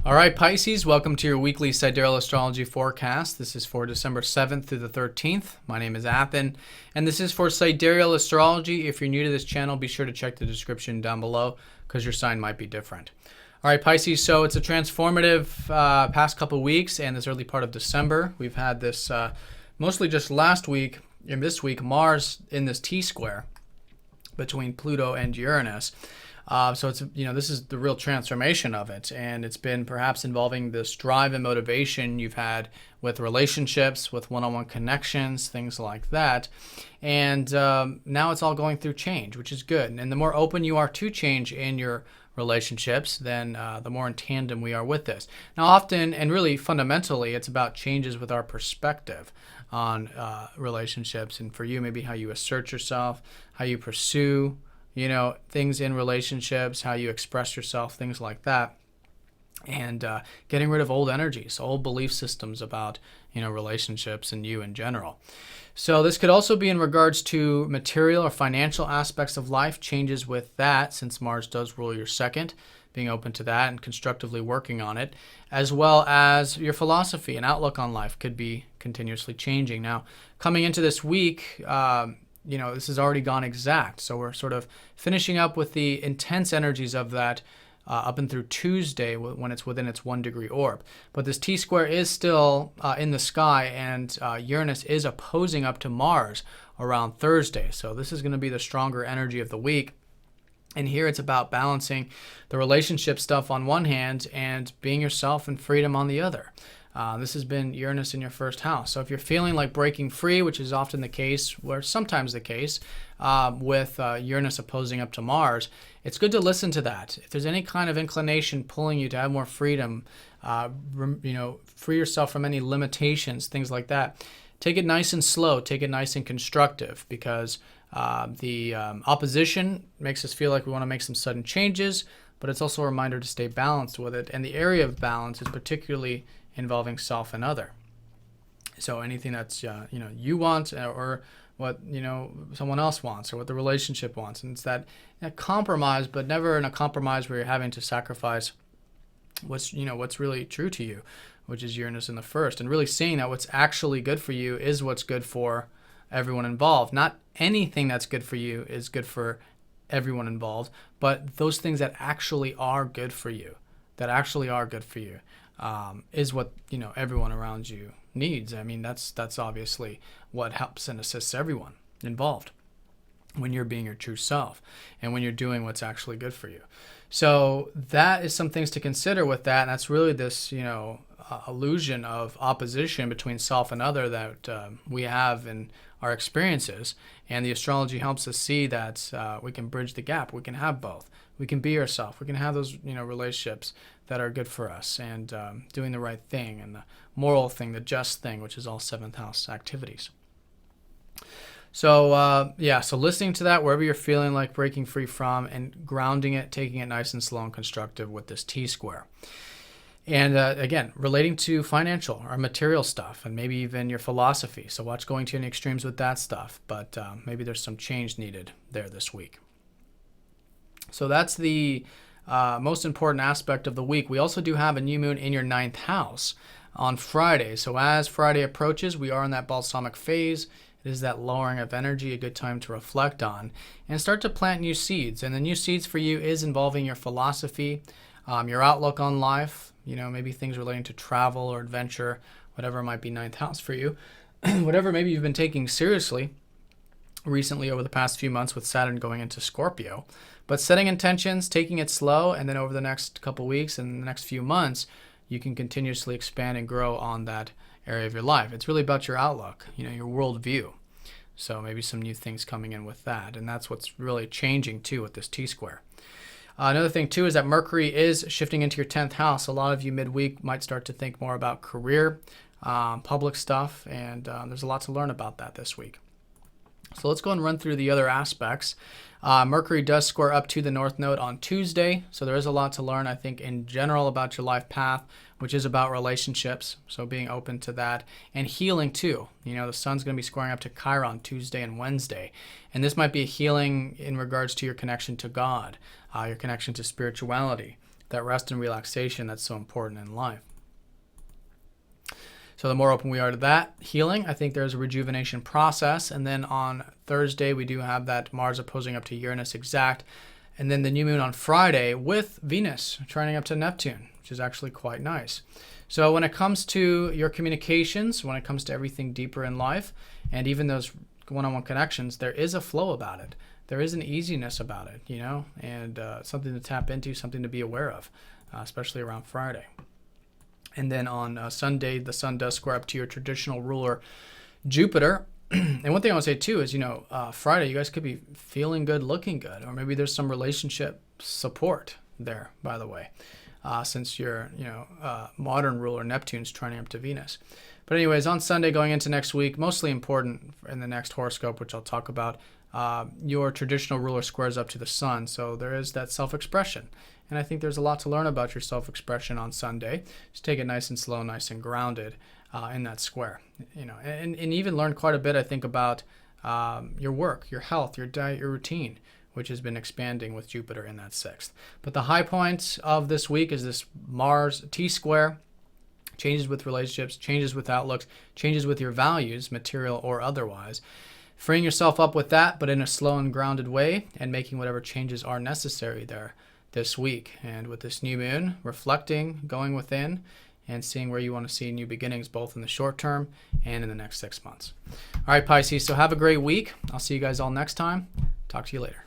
All right, Pisces, welcome to your weekly Sidereal Astrology forecast. This is for December 7th through the 13th. My name is Athen, and this is for Sidereal Astrology. If you're new to this channel, be sure to check the description down below because your sign might be different. All right, Pisces, so it's a transformative past couple weeks and this early part of December. We've had this mostly just last week and this week, Mars in this T-square between Pluto and Uranus. So it's, this is the real transformation of it. And it's been perhaps involving this drive and motivation you've had with relationships, with one-on-one connections, things like that. And now it's all going through change, which is good. And the more open you are to change in your relationships, then the more in tandem we are with this. Now, often and really fundamentally, it's about changes with our perspective on relationships. And for you, maybe how you assert yourself, how you pursue things in relationships, how you express yourself, things like that. And getting rid of old energies, old belief systems about, relationships and you in general. So this could also be in regards to material or financial aspects of life, changes with that, since Mars does rule your second, being open to that and constructively working on it, as well as your philosophy and outlook on life could be continuously changing. Now, coming into this week, this has already gone exact. So we're sort of finishing up with the intense energies of that up and through Tuesday when it's within its 1 degree orb. But this T-square is still in the sky, and Uranus is opposing up to Mars around Thursday. So this is going to be the stronger energy of the week. And here it's about balancing the relationship stuff on one hand and being yourself and freedom on the other. This has been Uranus in your first house. So if you're feeling like breaking free, which is often the case, or sometimes the case, with Uranus opposing up to Mars, it's good to listen to that. If there's any kind of inclination pulling you to have more freedom, free yourself from any limitations, things like that, take it nice and slow, take it nice and constructive, because the opposition makes us feel like we want to make some sudden changes, but it's also a reminder to stay balanced with it. And the area of balance is particularly involving self and other. So anything that's you want, or what someone else wants, or what the relationship wants, and it's that compromise, but never in a compromise where you're having to sacrifice what's really true to you, which is Uranus in the first, and really seeing that what's actually good for you is what's good for everyone involved. Not anything that's good for you is good for everyone involved, but those things that actually are good for you, is what everyone around you needs. I mean, that's obviously what helps and assists everyone involved when you're being your true self and when you're doing what's actually good for you. So that is some things to consider with that. And that's really this illusion of opposition between self and other that we have in our experiences. And the astrology helps us see that we can bridge the gap. We can have both. We can be ourselves. We can have those relationships that are good for us, and doing the right thing, and the moral thing, the just thing, which is all 7th house activities. So so listening to that wherever you're feeling like breaking free from, and grounding it, taking it nice and slow and constructive with this T-square. And again, relating to financial or material stuff, and maybe even your philosophy. So watch going to any extremes with that stuff, but maybe there's some change needed there this week. So that's the most important aspect of the week. We also do have a new moon in your 9th house on Friday. So as Friday approaches, we are in that balsamic phase. It is that lowering of energy, a good time to reflect on and start to plant new seeds. And the new seeds for you is involving your philosophy, your outlook on life, maybe things relating to travel or adventure, whatever might be 9th house for you, whatever maybe you've been taking seriously recently over the past few months with Saturn going into Scorpio. But setting intentions, taking it slow, and then over the next couple weeks and the next few months, you can continuously expand and grow on that area of your life. It's really about your outlook, your worldview. So maybe some new things coming in with that. And that's what's really changing too with this T-square. Another thing too is that Mercury is shifting into your 10th house. A lot of you midweek might start to think more about career, public stuff, and there's a lot to learn about that this week. So let's go and run through the other aspects. Mercury does square up to the North Node on Tuesday, so there is a lot to learn, I think, in general about your life path, which is about relationships, so being open to that, and healing too. The sun's going to be squaring up to Chiron Tuesday and Wednesday, and this might be a healing in regards to your connection to God, your connection to spirituality, that rest and relaxation that's so important in life. So the more open we are to that healing, I think there's a rejuvenation process. And then on Thursday, we do have that Mars opposing up to Uranus exact. And then the new moon on Friday with Venus trining up to Neptune, which is actually quite nice. So when it comes to your communications, when it comes to everything deeper in life, and even those one-on-one connections, there is a flow about it. There is an easiness about it, you know, and something to tap into, something to be aware of, especially around Friday. And then on Sunday, the sun does square up to your traditional ruler, Jupiter. And one thing I want to say too is, you know, Friday, you guys could be feeling good, looking good, or maybe there's some relationship support there, by the way, since your, you know, modern ruler Neptune's trining up to Venus. But anyways, on Sunday going into next week, mostly important in the next horoscope, which I'll talk about, your traditional ruler squares up to the sun. So there is that self-expression. And I think there's a lot to learn about your self-expression on Sunday. Just take it nice and slow, nice and grounded in that square. You know, and even learn quite a bit, I think, about your work, your health, your diet, your routine, which has been expanding with Jupiter in that 6th. But the high point of this week is this Mars T-square. Changes with relationships, changes with outlooks, changes with your values, material or otherwise. Freeing yourself up with that, but in a slow and grounded way, and making whatever changes are necessary there this week. And with this new moon, reflecting, going within, and seeing where you want to see new beginnings, both in the short term and in the next 6 months. All right, Pisces, so have a great week. I'll see you guys all next time. Talk to you later.